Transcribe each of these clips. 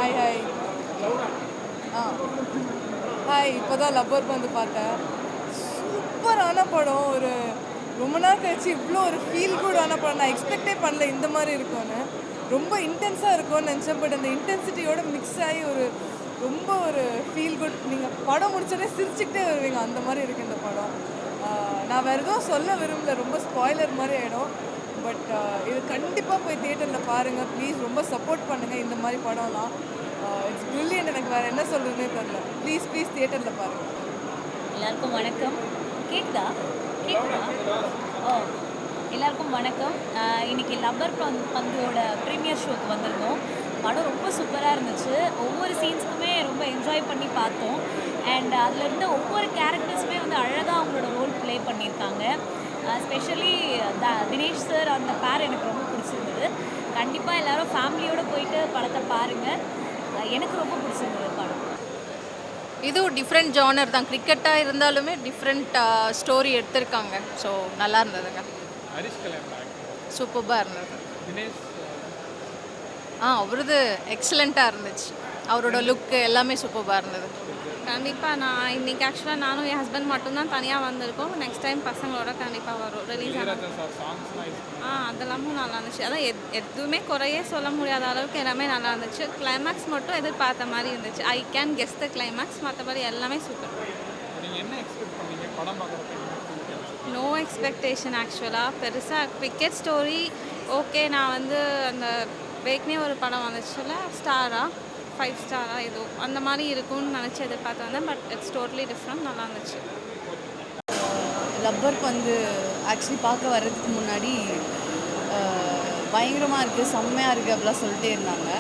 Hi hi ஆ hi இப்போ தான் rubber பந்து பார்த்தேன். சூப்பரான படம். ஒரு ரொம்ப நாள் கழிச்சு இவ்வளோ ஒரு ஃபீல் குடான படம். நான் எக்ஸ்பெக்டே பண்ணல இந்த மாதிரி இருக்கும்னு. ரொம்ப இன்டென்ஸாக இருக்கும்னு நினச்சேன். பட் அந்த இன்டென்சிட்டியோட மிக்ஸ் ஆகி ரொம்ப ஒரு ஃபீல் குட். நீங்கள் படம் முடிச்சோடனே சிரிச்சுக்கிட்டே வருவீங்க. அந்த மாதிரி இருக்குது இந்த படம். நான் வேறு எதுவும் சொல்ல விரும்பல. ரொம்ப ஸ்பாய்லர் மாதிரி ஆகிடும். பட் இது கண்டிப்பாக போய் தியேட்டரில் பாருங்கள் ப்ளீஸ். ரொம்ப சப்போர்ட் பண்ணுங்கள் இந்த மாதிரி படம்லாம். It's brilliant. எனக்கு வேறு என்ன சொல்கிறதுனே தெரில. ப்ளீஸ் ப்ளீஸ் தியேட்டரில் பாருங்கள். எல்லாருக்கும் வணக்கம். கேக்குதா? ஓ, எல்லாருக்கும் வணக்கம். இன்னைக்கு லப்பர் பந்தோட ப்ரீமியர் ஷோக்கு வந்திருந்தோம். படம் ரொம்ப சூப்பராக இருந்துச்சு. ஒவ்வொரு சீன்ஸுக்குமே ரொம்ப என்ஜாய் பண்ணி பார்த்தோம். அண்ட் அதில் இருந்த ஒவ்வொரு கேரக்டர்ஸுமே வந்து அழகாக அவங்களோட ரோல் ப்ளே பண்ணியிருக்காங்க. ஸ்பெஷலி தினேஷ் சார் அந்த பேர் எனக்கு ரொம்ப பிடிச்சிருந்தது. கண்டிப்பாக எல்லோரும் ஃபேமிலியோடு போயிட்டு படத்தை பாருங்கள். எனக்கு ரொம்ப பிடிச்சிருந்தது படம். இது ஒரு டிஃப்ரெண்ட் ஜானர் தான். கிரிக்கெட்டாக இருந்தாலுமே டிஃப்ரெண்ட் ஸ்டோரி எடுத்திருக்காங்க. ஸோ நல்லா இருந்ததுங்க. சூப்பராக இருந்தது. அவரது எக்ஸலண்ட்டாக இருந்துச்சு. அவரோட லுக்கு எல்லாமே சூப்பராக இருந்தது. கண்டிப்பாக நான் இன்றைக்கி ஆக்சுவலாக நானும் என் ஹஸ்பண்ட் மட்டும்தான் தனியாக வந்திருக்கோம். நெக்ஸ்ட் டைம் பசங்களோட கண்டிப்பாக வரும் ரிலீஸ் அதெல்லாமும் நல்லா இருந்துச்சு. அதான் எதுவுமே குறையே சொல்ல முடியாத அளவுக்கு எல்லாமே நல்லா இருந்துச்சு. கிளைமேக்ஸ் மட்டும் எதிர்பார்த்த மாதிரி இருந்துச்சு. I can guess the climax. மற்றபடி எல்லாமே சூப்பர். No expectation. ஆக்சுவலாக பெருசாக கிரிக்கெட் ஸ்டோரி ஓகே. நான் வந்து அந்த வேக்னே ஒரு படம் வந்துச்சுல ஸ்டாரா 5 ஸ்டாரா ஏதோ அந்த மாதிரி இருக்கும்னு நினச்சி எதிர்பார்த்து வந்தேன். But it's totally different. நல்லா இருந்துச்சு. லப்பர் பந்து ஆக்சுவலி பார்க்க வர்றதுக்கு முன்னாடி பயங்கரமாக இருக்குது, செம்மையாக இருக்குது அப்படிலாம் சொல்லிட்டே இருந்தாங்க.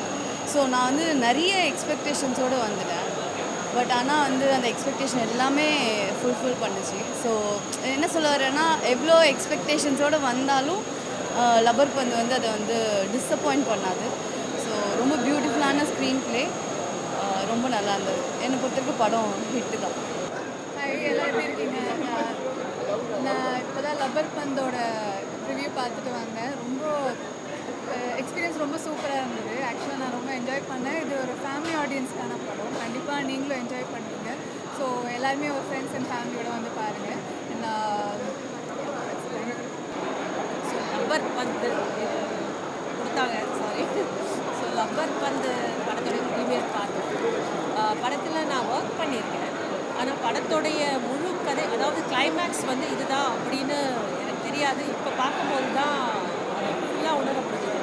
ஸோ நான் வந்து நிறைய எக்ஸ்பெக்டேஷன்ஸோடு வந்துட்டேன். பட் ஆனால் வந்து அந்த எக்ஸ்பெக்டேஷன் எல்லாமே ஃபுல்ஃபில் பண்ணுச்சு. ஸோ என்ன சொல்ல வரேன்னா, எவ்வளோ எக்ஸ்பெக்டேஷன்ஸோடு வந்தாலும் லப்பர் பந்து வந்து அதை வந்து டிஸப்பாயிண்ட் பண்ணாது. ஸோ ரொம்ப பியூட்டிஃபுல்லான ஸ்க்ரீன் ப்ளே. ரொம்ப நல்லா இருந்தது. என்னை பொறுத்தவரைக்கும் படம் ஹிட்டு தான். எல்லாம் எப்படி இருக்கீங்க? நான் இப்போ தான் லப்பர் பந்தோட ரிவ்யூ பார்த்துட்டு வந்தேன். ரொம்ப எக்ஸ்பீரியன்ஸ் ரொம்ப சூப்பராக இருந்தது. ஆக்சுவலாக நான் ரொம்ப என்ஜாய் பண்ணேன். இது ஒரு ஃபேமிலி ஆடியன்ஸ்க்கான படம். கண்டிப்பாக நீங்களும் என்ஜாய் பண்ணுவீங்க. ஸோ எல்லாருமே ஒரு ஃப்ரெண்ட்ஸ் அண்ட் ஃபேமிலியோடு வந்து பாருங்கள். லப்பர் பந்து கொடுத்தாங்க. சாரி. ஸோ லப்பர் பந்து படத்தோடைய ப்ரீமியர் பார்த்தோம். படத்தில் நான் ஒர்க் பண்ணியிருக்கேன். ஆனால் படத்தோடைய முழு கதை, அதாவது கிளைமேக்ஸ் வந்து இதுதான் அப்படின்னு எனக்கு தெரியாது. இப்போ பார்க்கும்போது தான் ஃபுல்லாக உணர முடிஞ்சது.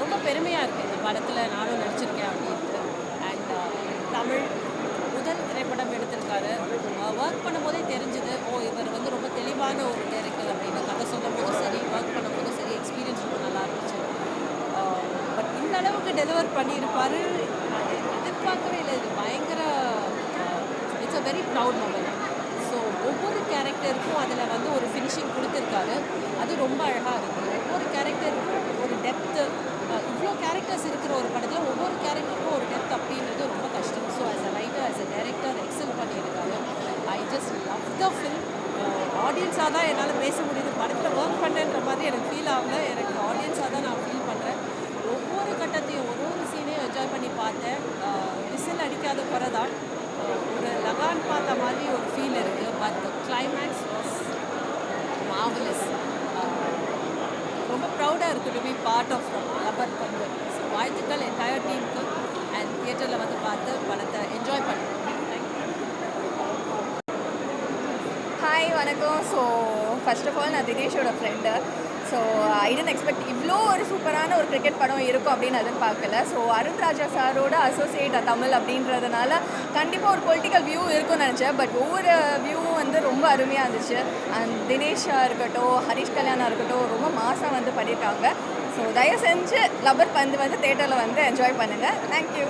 ரொம்ப பெருமையாக இருக்குது இந்த படத்தில் நானும் நடிச்சிருக்கேன் அப்படின்ட்டு. அண்ட் தமிழ் முதல் திரைப்படம் எடுத்திருக்காரு. ஒர்க் பண்ணும்போதே தெரிஞ்சுது, இவர் வந்து ரொம்ப தெளிவான ஒரு டைரக்டர் அப்படின்னு. கதை சொல்லும் போதும் சரி, ஒர்க் பண்ணும்போதும் சரி, எக்ஸ்பீரியன்ஸ் ரொம்ப நல்லா இருந்துச்சு. பட் இந்த அளவுக்கு டெலிவர் பண்ணியிருப்பார் எதிர்பார்க்கவே இல்லை. இது பயங்கர it's a very proud moment. So ஒவ்வொரு கேரக்டருக்கும் அதில் வந்து ஒரு ஃபினிஷிங் கொடுத்துருக்காரு. அது ரொம்ப அழகாக இருக்குது. ஒவ்வொரு கேரக்டருக்கும் ஒரு டெப்த்து. இவ்வளோ கேரக்டர்ஸ் இருக்கிற ஒரு படத்தில் ஒவ்வொரு கேரக்டருக்கும் ஒரு டெப்த் அப்படின்றது ரொம்ப கஷ்டம். So as a writer, as a director excel பண்ணியிருக்காரு. I just love the film. ஆடியன்ஸாக தான் என்னால் பேச முடியுது. படத்தில் ஒர்க் பண்ணுன்ற மாதிரி எனக்கு ஃபீல் ஆகல. எனக்கு ஆடியன்ஸாக தான் நான் ஃபீல் பண்ணுறேன். ஒவ்வொரு கட்டத்தையும் ஒரு சீனையும் என்ஜாய் பண்ணி பார்த்தேன். விசில் அடிக்காத குறை தான். ஒரு லகான் பார்த்த மாதிரி ஒரு ஃபீல் இருக்குது. But climax was marvellous. ரொம்ப ப்ரௌடாக இருக்குது to be part of Lubber Pandhu. So வாழ்த்துக்கள் என்டையர் டீமுக்கு. அண்ட் தியேட்டரில் வந்து பார்த்து படத்தை என்ஜாய் பண்ணுறோம். ஹாய் வணக்கம். ஸோ ஃபர்ஸ்ட் ஆஃப் ஆல் நான் தினேஷோட friend. So I didn't expect இவ்வளோ ஒரு சூப்பரான ஒரு கிரிக்கெட் படம் இருக்கும் அப்படின்னு எதிர்பார்க்கல. ஸோ அருண் ராஜா சாரோட அசோசியேட் தமிழ் அப்படின்றதுனால கண்டிப்பாக ஒரு பொலிட்டிக்கல் வியூ இருக்கும்னு நினச்சேன். பட் ஒவ்வொரு வியூவும் வந்து ரொம்ப அருமையாக இருந்துச்சு. அண்ட் தினேஷாக இருக்கட்டும், ஹரிஷ் கல்யாணா இருக்கட்டும், ரொம்ப மாதம் வந்து பண்ணியிருக்காங்க. ஸோ தயவு செஞ்சு லப்பர் பந்து வந்து தேட்டரில் வந்து என்ஜாய் பண்ணுங்கள். தேங்க்யூ.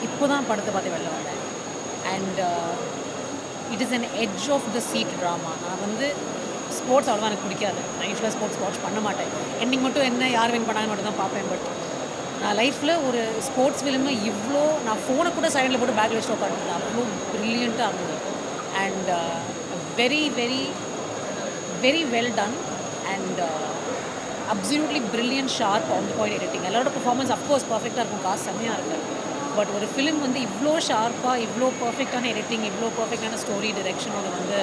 இப்போ தான் படத்தை பார்த்து வெளில வந்தேன். And it is an edge of the seat drama. நான் வந்து ஸ்போர்ட்ஸ் அவ்வளோவா எனக்கு பிடிக்காது. நான் யூஸ்வலாக ஸ்போர்ட்ஸ் வாட்ச் பண்ண மாட்டேன். எண்டிங் மட்டும் என்ன யார் வின் பண்ணாங்கன்னு மட்டும் தான் பார்ப்பேன். பட் நான் லைஃப்பில் ஒரு ஸ்போர்ட்ஸ் ஃபிலிமு இவ்வளோ நான் ஃபோனை கூட சைடில் போட்டு பேக்கில் வச்சுட்டு உட்காந்துருந்தேன். அவ்வளோ ப்ரில்லியண்ட்டாக இருந்தது. And very very very well done. And absolutely brilliant sharp on the point editing. எல்லாரோட பெர்ஃபார்மன்ஸ் அஃப்கோர்ஸ் பர்ஃபெக்டாக இருக்கும், காசு செம்மையாக இருக்குது. பட் ஒரு ஃபிலிம் வந்து இவ்வளோ ஷார்ப்பாக, இவ்வளோ பர்ஃபெக்டான எடிட்டிங், இவ்வளோ பர்ஃபெக்டான ஸ்டோரி டிரெக்ஷனோட வந்து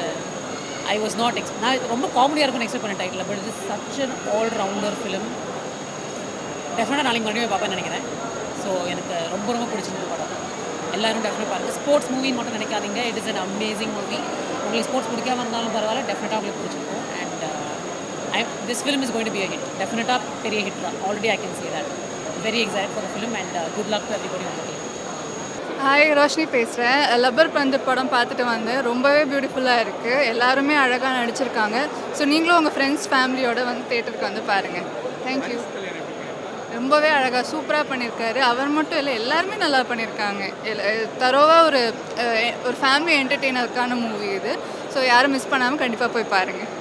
ஐ வாஸ் நாட் நான் ரொம்ப காமெடியாக இருக்கும்னு எக்ஸ்பெக்ட் பண்ண title. But it is such an all rounder film. டெஃபினட்டாக நாளைக்கு மறுபடியும் பார்ப்பேன்னு நினைக்கிறேன். ஸோ எனக்கு ரொம்ப ரொம்ப பிடிச்சிருந்த படம். எல்லோரும் டெஃபினட் பாருங்கள். ஸ்போர்ட்ஸ் மூவின்னு மட்டும் நினைக்காதீங்க. It is an amazing movie. உங்களுக்கு ஸ்போர்ட்ஸ் பிடிக்காம இருந்தாலும் பரவாயில்ல, டெஃபினட்டாக உங்களுக்கு பிடிச்சிருக்கும். And this film is going to be a hit. டெஃபினட்டாக பெரிய ஹிட் தான். Already I can say that. Very excite for the film and good luck to everybody on the team. Hi, Roshini பேசுகிறேன். லப்பர் பந்து படம் பார்த்துட்டு வந்தேன். ரொம்பவே பியூட்டிஃபுல்லாக இருக்குது. எல்லாருமே அழகாக நடிச்சிருக்காங்க. ஸோ நீங்களும் உங்கள் ஃப்ரெண்ட்ஸ் ஃபேமிலியோடு வந்து தேட்டருக்கு வந்து பாருங்கள். தேங்க்யூ. ரொம்பவே அழகாக சூப்பராக பண்ணியிருக்காரு. அவர் மட்டும் இல்லை, எல்லாருமே நல்லா பண்ணியிருக்காங்க. தரோவாக ஒரு ஃபேமிலி என்டர்டெய்னருக்கான மூவி இது. ஸோ யாரும் மிஸ் பண்ணாமல் கண்டிப்பாக போய் பாருங்கள்.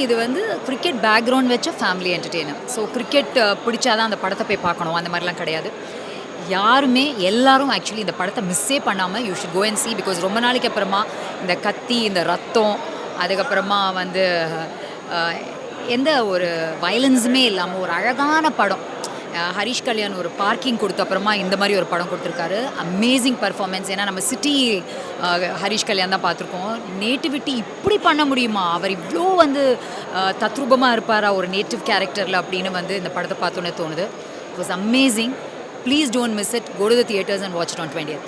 இது வந்து கிரிக்கெட் பேக்ரவுண்ட் வச்ச ஃபேமிலி என்டர்டெய்னர். ஸோ கிரிக்கெட் பிடிச்சாதான் அந்த படத்தை போய் பார்க்கணும், அந்த மாதிரிலாம் கிடையாது. யாருமே எல்லாரும் ஆக்சுவலி இந்த படத்தை மிஸ்ஸே பண்ணாமல் you should go and see, because ரொம்ப நாளைக்கு அப்புறமா இந்த கத்தி, இந்த ரத்தம், அதுக்கப்புறமா வந்து எந்த ஒரு வயலன்ஸுமே இல்லாமல் ஒரு அழகான படம். ஹரிஷ் கல்யாண் ஒரு பார்க்கிங் கொடுத்த அப்புறமா இந்த மாதிரி ஒரு படம் கொடுத்துருக்காரு. Amazing performance. ஏன்னா நம்ம சிட்டி ஹரிஷ் கல்யாண் தான் பார்த்துருக்கோம். நேட்டிவிட்டி இப்படி பண்ண முடியுமா, அவர் இவ்வளோ வந்து தத்ரூபமாக இருப்பாரா ஒரு நேட்டிவ் கேரக்டரில் அப்படின்னு வந்து இந்த படத்தை பார்த்தோன்னே தோணுது. It was amazing. Please don't miss it. Go to the theatres and watch it on 20th.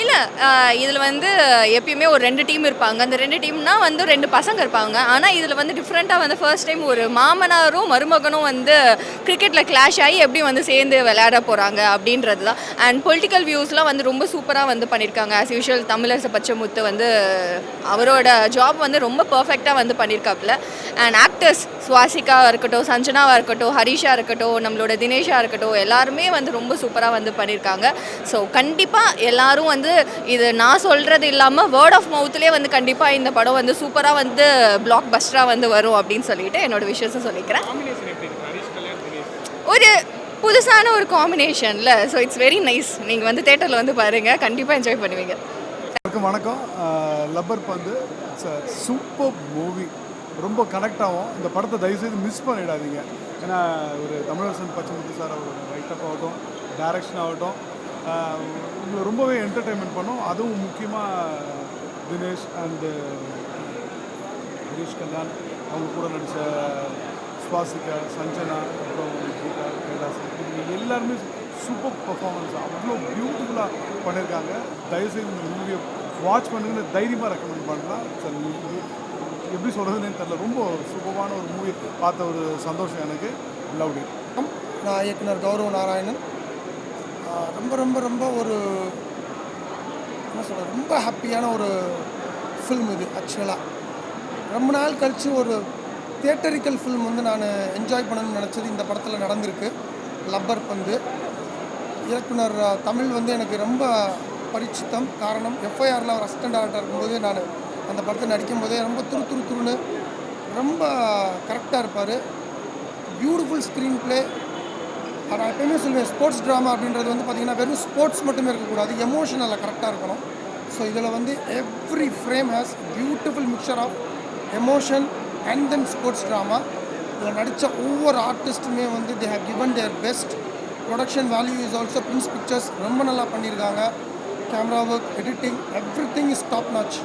இல்லை, இதில் வந்து எப்பயுமே ஒரு 2 டீம் இருப்பாங்க. அந்த 2 டீம்னா வந்து 2 பசங்க இருப்பாங்க. ஆனால் இதில் வந்து டிஃப்ரெண்ட்டாக வந்து ஃபர்ஸ்ட் டைம் ஒரு மாமனாரும் மருமகனும் வந்து கிரிக்கெட்டில் கிளாஷ் ஆகி எப்படி வந்து சேர்ந்து விளையாட போகிறாங்க அப்படின்றது தான். அண்ட் பொலிட்டிக்கல் வியூஸ்லாம் வந்து ரொம்ப சூப்பராக வந்து பண்ணியிருக்காங்க. ஆஸ் யூஷுவல் தமிழரசு பச்சைமுத்து வந்து அவரோட ஜாப் வந்து ரொம்ப பர்ஃபெக்டாக வந்து பண்ணியிருக்காப்புல. அண்ட் ஆக்டர்ஸ் சுவாசிகாவாக இருக்கட்டும், சஞ்சனாவாக இருக்கட்டும், ஹரிஷா இருக்கட்டும், நம்மளோட தினேஷாக இருக்கட்டும், எல்லாருமே வந்து ரொம்ப சூப்பராக வந்து பண்ணியிருக்காங்க. ஸோ கண்டிப்பாக எல்லாரும் வந்து இது நான் சொல்கிறது இல்லாமல் வேர்ட் ஆஃப் மவுத்லேயே வந்து கண்டிப்பாக இந்த படம் வந்து சூப்பராக வந்து பிளாக் பஸ்டராக வந்து வரும் அப்படின்னு சொல்லிட்டு என்னோட விஷயத்தை சொல்லிக்கிறேன். ஒரு புதுசான ஒரு காம்பினேஷனில். So it's very nice. நீங்கள் வந்து தேட்டரில் வந்து பாருங்கள், கண்டிப்பாக என்ஜாய் பண்ணுவீங்க. வணக்கம். லப்பர் பந்து இட்ஸ் அ சூப்பர் மூவி. ரொம்ப கனெக்ட் ஆகும். இந்த படத்தை தயவுசெய்து மிஸ் பண்ணிடாதீங்க. ஏன்னா ஒரு தமிழரசன் பச்சைமுத்து சார் அவர் ரைட்டப் ஆகட்டும், டைரக்ஷன் ஆகட்டும், உங்களை ரொம்பவே என்டர்டெயின்மெண்ட் பண்ணும். அதுவும் முக்கியமாக தினேஷ் அண்டு ஹரிஷ் கல்யாண் அவங்க கூட நடித்த சுவாசிகா, சஞ்சனா, அப்புறம் கீதா, கைலாசம், இவங்க எல்லாருமே சூப்பர் பர்ஃபார்மன்ஸ். அவ்வளோ பியூட்டிஃபுல்லாக பண்ணியிருக்காங்க. தயவுசெய்து இந்த மூவியை வாட்ச் பண்ணுங்கன்னு தைரியமாக ரெக்கமெண்ட் பண்ணலாம். எப்படி சொல்கிறதுன்னு தெரியல. ரொம்ப சூப்பரான ஒரு மூவி பார்த்த ஒரு சந்தோஷம் எனக்கு. Love it. நான் இயக்குனர் கௌரவ நாராயணன். ரொம்ப ரொம்ப ரொம்ப ஒரு என்ன சொல்கிறது, ரொம்ப ஹாப்பியான ஒரு ஃபில்ம் இது. ஆக்சுவலாக ரொம்ப நாள் கழித்து ஒரு தியேட்டரிக்கல் ஃபில்ம் வந்து நான் என்ஜாய் பண்ணணும்னு நினச்சது இந்த படத்தில் நடந்திருக்கு. லப்பர் பந்து இயக்குனர் தமிழ் வந்து எனக்கு ரொம்ப பரிச்சித்தம். காரணம் எஃப்ஐஆரில் அவர் அசிஸ்டன்ட் டைரக்டர் இருக்கும்போது நான் அந்த படத்தை நடிக்கும்போதே ரொம்ப துருன்னு ரொம்ப கரெக்டாக இருப்பார். Beautiful screen play. நான் எப்பயுமே சொல்லுவேன், ஸ்போர்ட்ஸ் ட்ராமா அப்படின்றது வந்து பார்த்திங்கன்னா வெறும் ஸ்போர்ட்ஸ் மட்டுமே இருக்கக்கூடாது, எமோஷனலில் கரெக்டாக இருக்கணும். ஸோ இதில் வந்து every frame has beautiful mixture of emotion and then sports drama. இதில் நடித்த ஒவ்வொரு ஆர்டிஸ்ட்டுமே வந்து they have given their best. Production value is also Prince Pictures ரொம்ப நல்லா பண்ணியிருக்காங்க. Camera work, editing, everything is top notch.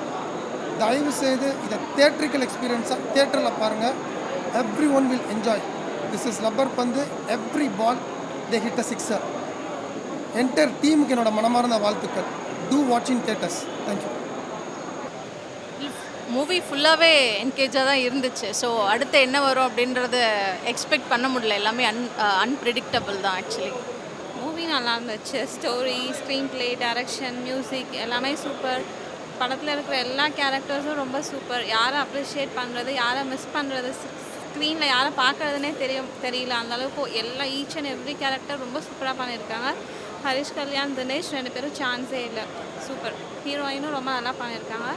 தயவு செய்து இதை தியேட்ரிக்கல் எக்ஸ்பீரியன்ஸாக தியேட்டரில் பாருங்கள். Everyone will enjoy. This is Lubber Pandhu. Every ball they hit a sixer. Entire டீமுக்கு என்னோட மனமார்ந்த வாழ்த்துக்கள். To watch in theatres. Thank you. Movie ஃபுல்லாகவே என்கேஜாக தான் இருந்துச்சு. ஸோ அடுத்து என்ன வரும் அப்படின்றத எக்ஸ்பெக்ட் பண்ண முடியல. எல்லாமே அன்பிரிடிக்டபிள் தான் ஆக்சுவலி. மூவி நல்லா இருந்துச்சு. Story, screen play, direction, music எல்லாமே சூப்பர். படத்தில் இருக்கிற எல்லா கேரக்டர்ஸும் ரொம்ப சூப்பர். யாரை அப்ரிஷியேட் பண்ணுறது, யாரை மிஸ் பண்ணுறது, ஸ்க்ரீனில் யாரை பார்க்குறதுனே தெரியல. அந்தளவுக்கு எல்லாம் ஈச் அண்ட் எவ்ரி கேரக்டர் ரொம்ப சூப்பராக பண்ணியிருக்காங்க. ஹரிஷ் கல்யாண், தினேஷ் 2 பேரும் சான்ஸே இல்லை. சூப்பர். ஹீரோயினும் ரொம்ப நல்லா பண்ணியிருக்காங்க.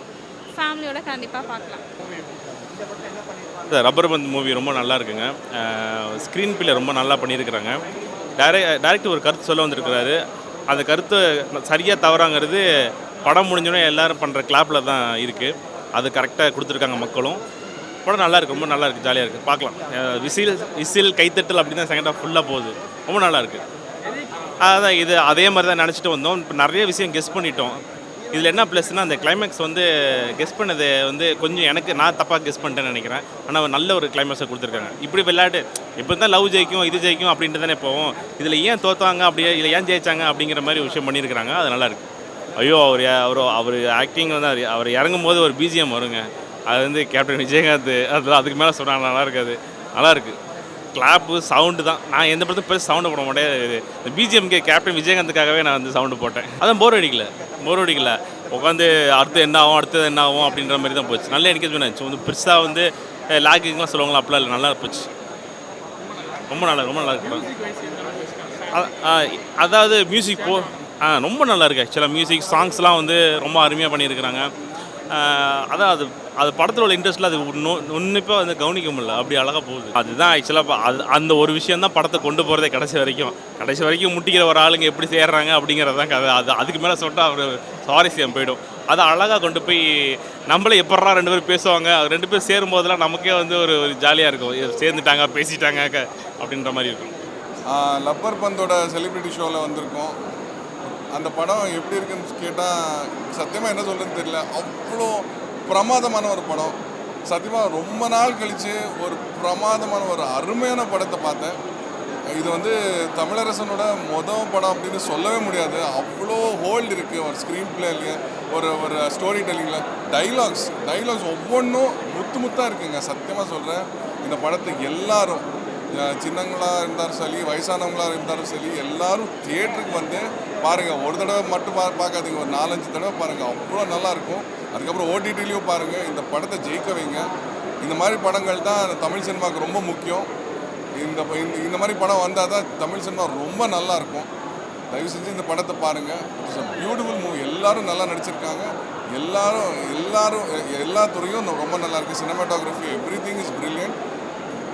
ஃபேமிலியோட கண்டிப்பாக பார்க்கலாம். ரப்பர் பந்து மூவி ரொம்ப நல்லா இருக்குங்க. ஸ்க்ரீன் பிளே ரொம்ப நல்லா பண்ணியிருக்கிறாங்க. டைரக்டர் ஒரு கருத்து சொல்ல வந்திருக்கிறாரு. அந்த கருத்து சரியாக தவறாங்கிறது படம் முடிஞ்சோடனே எல்லோரும் பண்ணுற கிளாப்பில் தான் இருக்குது. அது கரெக்டாக கொடுத்துருக்காங்க மக்களும். படம் நல்லா இருக்கு, ரொம்ப நல்லா இருக்குது, ஜாலியாக இருக்குது, பார்க்கலாம். விசில் கைத்தட்டல் அப்படி தான் செகண்ட் ஹாஃப் ஃபுல்லாக போகுது, ரொம்ப நல்லா இருக்குது. அதான் இது அதே மாதிரி தான் நினச்சிட்டு வந்தோம். இப்போ நிறைய விஷயம் கெஸ் பண்ணிட்டோம். இதில் என்ன ப்ளஸ்னால் அந்த கிளைமேக்ஸ் வந்து கெஸ் பண்ணது வந்து கொஞ்சம் எனக்கு நான் தப்பாக கெஸ் பண்ணிட்டேன்னு நினைக்கிறேன். ஆனால் நல்ல ஒரு கிளைமேக்ஸை கொடுத்துருக்காங்க. இப்படி விளையாட்டு இப்போ தான் லவ் ஜெயிக்கும் இது ஜெயிக்கும் அப்படின்ட்டு தானே போவோம். இதில் ஏன் தோத்தாங்க அப்படியே இல்லை ஏன் ஜெயிச்சாங்க அப்படிங்கிற மாதிரி விஷயம் பண்ணியிருக்கிறாங்க. அது நல்லா இருக்குது. ஐயோ அவர் ஆக்டிங் வந்து அவர் இறங்கும் போது ஒரு பிஜிஎம் வருங்க. அது வந்து கேப்டன் விஜயகாந்த் அதில் அதுக்கு மேலே சொன்னாங்க நல்லா இருக்காது, நல்லாயிருக்கு. கிளாப்பு சவுண்டு தான். நான் எந்த படத்துக்கு பெருசு சவுண்டு போட மாட்டேன். இந்த பிஜிஎம்கே கேப்டன் விஜயகாந்துக்காகவே நான் வந்து சவுண்டு போட்டேன். அதான் போர் அடிக்கல உட்காந்து அடுத்து என்ன ஆகும் அடுத்தது என்ன ஆகும் அப்படின்ற மாதிரி தான் போச்சு. நல்ல என்கேஜ்மெண்ட் ஆச்சு. வந்து பெருசாக வந்து லாகிங்லாம் சொல்லுவாங்களா அப்படிலாம் இல்லை, நல்லா போச்சு. ரொம்ப நல்லா இருக்கு. அதாவது மியூசிக் ரொம்ப நல்லா இருக்குது. ஆக்சுவலாக மியூசிக் சாங்ஸ்லாம் வந்து ரொம்ப அருமையாக பண்ணியிருக்கிறாங்க. அதான் அது படத்தில் உள்ள இன்ட்ரெஸ்ட்டில் அது உன்னிப்பாக வந்து கவனிக்க முடியல, அப்படி அழகாக போகுது. அதுதான் ஆக்சுவலாக அந்த ஒரு விஷயம் தான் படத்தை கொண்டு போகிறதே கடைசி வரைக்கும் முட்டிக்கிற ஒரு ஆளுங்க எப்படி சேர்றாங்க அப்படிங்கிறது தான் கதை. அதுக்கு மேலே சொல்லிட்டு அவர் சுவாரஸ்யம் போயிடும். அதை அழகாக கொண்டு போய் நம்மளே எப்படா 2 பேரும் பேசுவாங்க, 2 பேர் சேரும்போதெல்லாம் நமக்கே வந்து ஒரு ஜாலியாக இருக்கும். சேர்ந்துட்டாங்க பேசிட்டாங்க அப்படின்ற மாதிரி இருக்கும். லப்பர் பந்தோட செலிப்ரிட்டி ஷோவில் வந்திருக்கோம். அந்த படம் எப்படி இருக்குன்னு கேட்டால் சத்தியமாக என்ன சொல்கிறதுன்னு தெரியல. அவ்வளோ பிரமாதமான ஒரு படம். சத்தியமாக ரொம்ப நாள் கழித்து ஒரு பிரமாதமான ஒரு அருமையான படத்தை பார்த்தேன். இது வந்து தமிழரசனோட படம் அப்படின்னு சொல்லவே முடியாது. அவ்வளோ ஹோல்டு இருக்குது ஒரு ஸ்க்ரீன் பிளேலேயே, ஒரு ஸ்டோரி டெல்லிங்கில். டைலாக்ஸ் ஒவ்வொன்றும் முத்தாக இருக்குங்க. சத்தியமாக சொல்கிறேன், இந்த படத்துக்கு எல்லாரும் சின்னங்களாக இருந்தாலும் சரி வயசானவங்களாக இருந்தாலும் சரி எல்லாரும் தியேட்டருக்கு வந்து பாருங்கள். ஒரு தடவை மட்டும் பார்க்காதீங்க, ஒரு 4-5 தடவை பாருங்கள். அவ்வளோ நல்லாயிருக்கும். அதுக்கப்புறம் ஓடிடிலையும் பாருங்கள். இந்த படத்தை ஜெயிக்க வைங்க. இந்த மாதிரி படங்கள் தான் தமிழ் சினிமாவுக்கு ரொம்ப முக்கியம். இந்த மாதிரி படம் வந்தால் தான் தமிழ் சினிமா ரொம்ப நல்லாயிருக்கும். தயவு செஞ்சு இந்த படத்தை பாருங்கள். It's a beautiful movie. எல்லோரும் நல்லா நடிச்சிருக்காங்க. எல்லா துறையும் ரொம்ப நல்லாயிருக்கு. Cinematography everything is brilliant.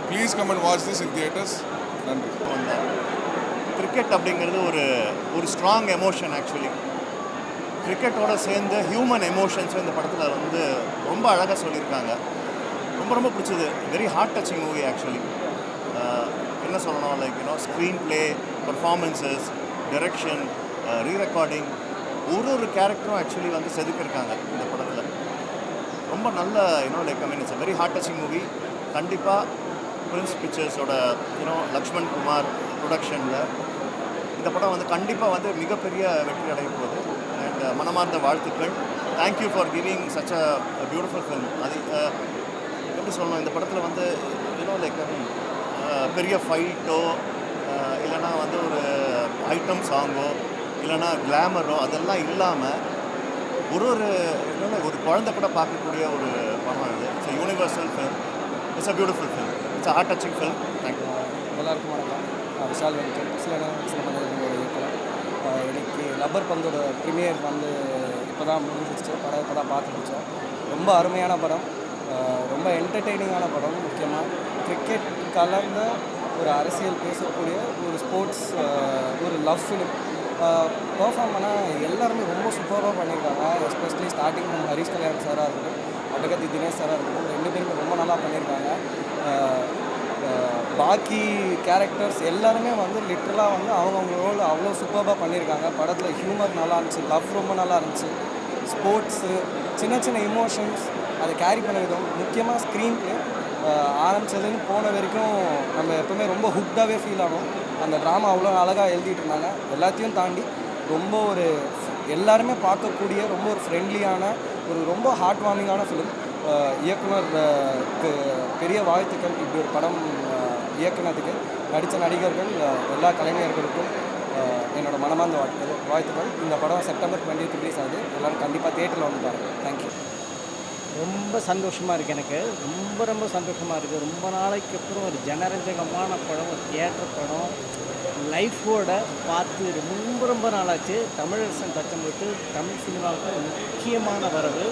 Please come and watch this in theatres. நன்றி. கிரிக்கெட் அப்படிங்கிறது ஒரு ஸ்ட்ராங் எமோஷன். ஆக்சுவலி கிரிக்கெட்டோடு சேர்ந்து ஹியூமன் எமோஷன்ஸும் இந்த படத்தில் வந்து ரொம்ப அழகாக சொல்லியிருக்காங்க. ரொம்ப பிடிச்சது. Very hard touching movie. Actually என்ன சொல்லணும், like screen play, performances, direction, re-recording, ஒரு கேரக்டரும் ஆக்சுவலி வந்து செதுக்கியிருக்காங்க இந்த படத்தில். ரொம்ப நல்ல it's a very hard touching movie. கண்டிப்பாக பிரின்ஸ் பிக்சர்ஸோட லக்ஷ்மண் குமார் ப்ரொடக்ஷனில் இந்த படம் வந்து கண்டிப்பாக வந்து மிகப்பெரிய வெற்றி அடைய போகுது. அண்ட் மனமார்ந்த வாழ்த்துக்கள். Thank you for giving such a beautiful film. அது எப்படி சொல்லணும், இந்த படத்தில் வந்து பெரிய ஃபைட்டோ இல்லைனா வந்து ஒரு ஐட்டம் சாங்கோ இல்லைனா கிளாமரோ அதெல்லாம் இல்லாமல் ஒரு குழந்தை கூட பார்க்கக்கூடிய ஒரு படம் இது. It's a universal film. It's a beautiful film. It's a heart touching film. Thank you. எல்லாருக்கும் வணக்கம். நான் விஷால் வெங்கட், சினிமாவோட இயக்குனர். இன்னைக்கு லப்பர் பந்தோட ப்ரீமியர் வந்து இப்போ தான் முடிஞ்சிச்சு. படம் இப்போ தான் பார்த்து முடித்தோம். ரொம்ப அருமையான படம், ரொம்ப என்டர்டெய்னிங்கான படம். முக்கியமாக கிரிக்கெட் கலந்த ஒரு அரசியல் பேசக்கூடிய ஒரு ஸ்போர்ட்ஸ் ஒரு லவ் ஃபிலிம். பர்ஃபார்ம் பண்ணால் எல்லாருமே ரொம்ப சூப்பராக பண்ணியிருக்காங்க. எஸ்பெஷலி ஸ்டார்டிங் நம்ம ஹரிஷ் கல்யாண் சாராக இருக்கட்டும், அடகத்தி தினேஷ் சாராக இருக்கட்டும், 2 பேருமே ரொம்ப நல்லா பண்ணியிருக்காங்க. பாக்கி கேரக்டர்ஸ் எல்லாருமே வந்து லிட்ரலாக வந்து அவங்கவுங்க ரோல் அவ்வளோ சூப்பராக பண்ணியிருக்காங்க. படத்தில் ஹியூமர் நல்லா இருந்துச்சு, லவ் ரொம்ப நல்லா இருந்துச்சு, ஸ்போர்ட்ஸு, சின்ன இமோஷன்ஸ் அதை கேரி பண்ண விதம், முக்கியமாக ஸ்க்ரீன் ப்ளே ஆரம்பிச்சதுன்னு போன வரைக்கும் நம்ம எப்போவுமே ரொம்ப ஹுக்டாகவே ஃபீல் ஆகும். அந்த ட்ராமா அவ்வளோ அழகாக எழுதிட்டு இருந்தாங்க. எல்லாத்தையும் தாண்டி ரொம்ப எல்லாருமே பார்க்கக்கூடிய ரொம்ப ஒரு ஃப்ரெண்ட்லியான ரொம்ப ஹார்ட் வார்மிங்கான ஃபிலிம். இயக்குனருக்கு பெரிய வாழ்த்துக்கள். இப்படி ஒரு படம் இயக்குனதுக்கு நடித்த நடிகர்கள் எல்லா கலைஞர்களுக்கும் என்னோடய மனமார்ந்த வாழ்த்துக்கள். இந்த படம் செப்டம்பர் 20 ரிலீஸ் ஆகுது. எல்லோரும் கண்டிப்பாக தியேட்டரில் வந்து பாருங்கள். தேங்க்யூ. ரொம்ப சந்தோஷமாக இருக்குது. எனக்கு ரொம்ப சந்தோஷமாக இருக்குது. ரொம்ப நாளைக்கு அப்புறம் ஒரு ஜனரஞ்சகமான படம், ஒரு தியேட்டர் படம் லைஃபோட பார்த்து ரொம்ப நாளாச்சு. தமிழரசன் பச்சம்பட்டு தமிழ் சினிமாவுக்கு முக்கியமான வரவு.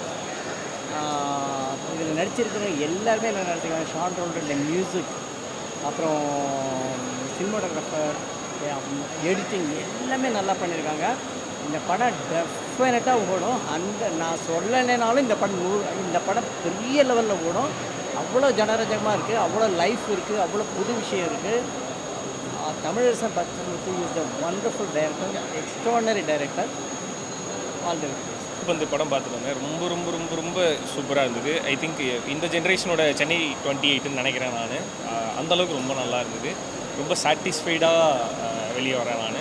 இதில் நடிச்சிருக்கிறவங்க எல்லாருமே என்ன நடிச்சிருக்காங்க. ஷான் ரோல்டன் மியூசிக், அப்புறம் சினிமாட்டோகிராஃபர், எடிட்டிங் எல்லாமே நல்லா பண்ணியிருக்காங்க. இந்த படம் டெஃபினட்டாக ஓடும். நான் சொல்லலைனாலும் இந்த படம் பெரிய லெவலில் ஓடும். அவ்வளோ ஜனரஞ்சகமாக இருக்குது, அவ்வளோ லைஃப் இருக்குது, அவ்வளோ புது விஷயம் இருக்குது. Tamilarasan Pachamuthu is the wonderful director, extraordinary director. All the best. இந்த படம் பார்த்துட்டு வந்தேன். ரொம்ப ரொம்ப ரொம்ப ரொம்ப சூப்பராக இருந்தது. ஐ திங்க் இந்த ஜென்ரேஷனோட சென்னை 28ன்னு நினைக்கிறேன் நான். அந்தளவுக்கு ரொம்ப நல்லா இருந்தது. ரொம்ப சாட்டிஸ்ஃபைடாக வெளியே வரேன் நான்.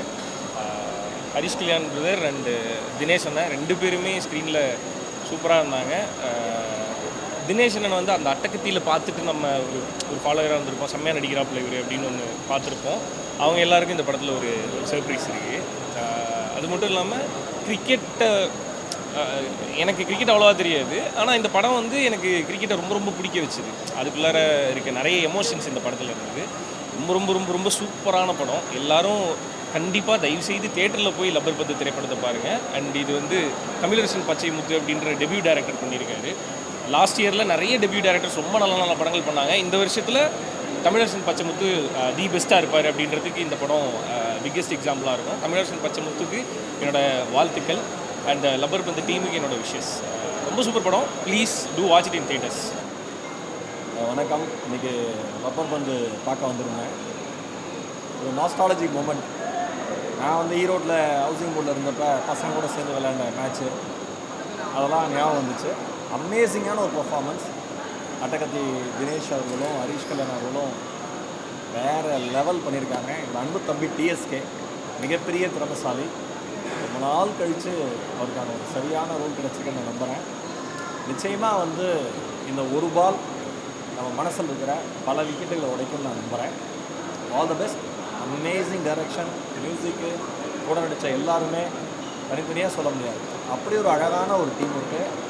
ஹரிஷ் கல்யாண் பிரதர் அண்டு தினேஷ் அண்ணன் 2 பேருமே ஸ்க்ரீனில் சூப்பராக இருந்தாங்க. தினேஷ் அண்ணன் வந்து அந்த அட்டக்கத்தியில் பார்த்துட்டு நம்ம ஒரு ஃபாலோவராக இருந்திருப்போம், செம்மையாக நடிக்கிறாப்புல இவர் அப்படின்னு ஒன்று பார்த்துருப்போம். அவங்க எல்லாருக்கும் இந்த படத்தில் ஒரு சர்ப்ரைஸ் இருக்குது. அது மட்டும் இல்லாமல் கிரிக்கெட்டை எனக்கு கிரிக்கெட் அவ்வளோவா தெரியாது, ஆனால் இந்த படம் வந்து எனக்கு கிரிக்கெட்டை ரொம்ப ரொம்ப பிடிக்க வச்சுது. அதுக்குள்ளார இருக்க நிறைய எமோஷன்ஸ் இந்த படத்தில் இருந்தது. ரொம்ப ரொம்ப ரொம்ப ரொம்ப சூப்பரான படம். எல்லோரும் கண்டிப்பாக தயவுசெய்து தியேட்டரில் போய் லப்பர் பந்து திரைப்படத்தை பாருங்கள். அண்ட் இது வந்து தமிழரசன் பச்சைமுத்து அப்படின்ற டெபியூ டைரக்டர் பண்ணியிருக்காரு. லாஸ்ட் இயரில் நிறைய டெபியூ டைரக்டர்ஸ் ரொம்ப நல்ல நல்ல படங்கள் பண்ணாங்க. இந்த வருஷத்தில் தமிழரசன் பச்சைமுத்து தி பெஸ்ட்டாக இருப்பார் அப்படின்றதுக்கு இந்த படம் பிக்கெஸ்ட் எக்ஸாம்பிளாக இருக்கும். தமிழரசன் பச்சைமுத்துக்கு என்னோடய வாழ்த்துக்கள் அண்ட் லப்பர் பந்து டீமுக்கு என்னோடய விஷஸ். ரொம்ப சூப்பர் படம். Please do watch it in theatres. வணக்கம். இன்றைக்கி லப்பர் பந்து பார்க்க வந்திருந்தேன். ஒரு நாஸ்டாலஜிக் மூமெண்ட். நான் வந்து ஈரோட்டில் ஹவுசிங் போர்டில் இருந்தப்போ பசங்களோட சேர்ந்து விளையாண்ட மேட்ச்சு அதெல்லாம் ஞாபகம் வந்துச்சு. அமேசிங்கான ஒரு பர்ஃபார்மன்ஸ். அட்டகத்தி தினேஷ் அவர்களும் ஹரிஷ் கல்யாண் அவர்களும் வேறு லெவல் பண்ணியிருக்காங்க. எங்கள் அன்பு தம்பி டிஎஸ்கே மிகப்பெரிய திறமைசாலி. ரொம்ப நாள் கழித்து அவருக்கான ஒரு சரியான ரோல் கிடச்சிருக்குன்னு நான் நம்புகிறேன். நிச்சயமாக வந்து இந்த ஒரு பால் நம்ம மனசில் இருக்கிற பல விக்கெட்டுகளை உடைக்கும்னு நான் நம்புகிறேன். All the best. Amazing direction, மியூசிக்கு கூட நடித்த எல்லாருமே தனித்தனியாக சொல்ல முடியாது. அப்படி ஒரு அழகான ஒரு டீம் இருக்குது.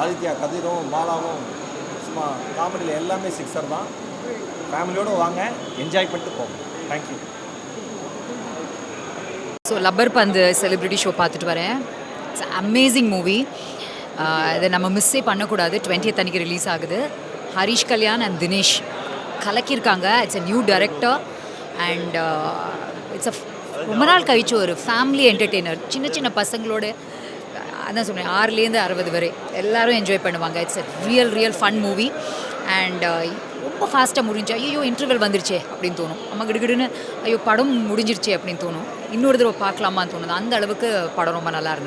ஆதித்யா கதிரும் பாலாவும் சும்மா காமெடியில் எல்லாமே சிக்ஸர் தான். ஃபேமிலியோடு வாங்க, என்ஜாய் பண்ணிட்டு போங்க. Thank you. So Lubber Pandhu celebrity show பார்த்துட்டு வரேன். It's amazing movie. இதை நம்ம மிஸ்ஸே பண்ணக்கூடாது. 20th அன்றைக்கி ரிலீஸ் ஆகுது. ஹரிஷ் கல்யாண் அண்ட் தினேஷ் கலக்கியிருக்காங்க. It's a new director and it's ரொம்ப நாள் கழிச்சு ஒரு ஃபேமிலி என்டர்டெய்னர். சின்ன சின்ன பசங்களோட அதான் சொன்னேன் 6லேருந்து 60 வரை எல்லோரும் என்ஜாய் பண்ணுவாங்க. It's a real fun movie and ரொம்ப ஃபாஸ்ட்டாக முடிஞ்சு ஐயோ இன்டர்வல் வந்துருச்சே அப்படின்னு தோணும். நம்ம கிடுகிடுன்னு ஐயோ படம் முடிஞ்சிருச்சே அப்படின்னு தோணும். இன்னொரு தடவை பார்க்கலாமான்னு தோணுது. அந்த அளவுக்கு படம் ரொம்ப நல்லா இருந்தது.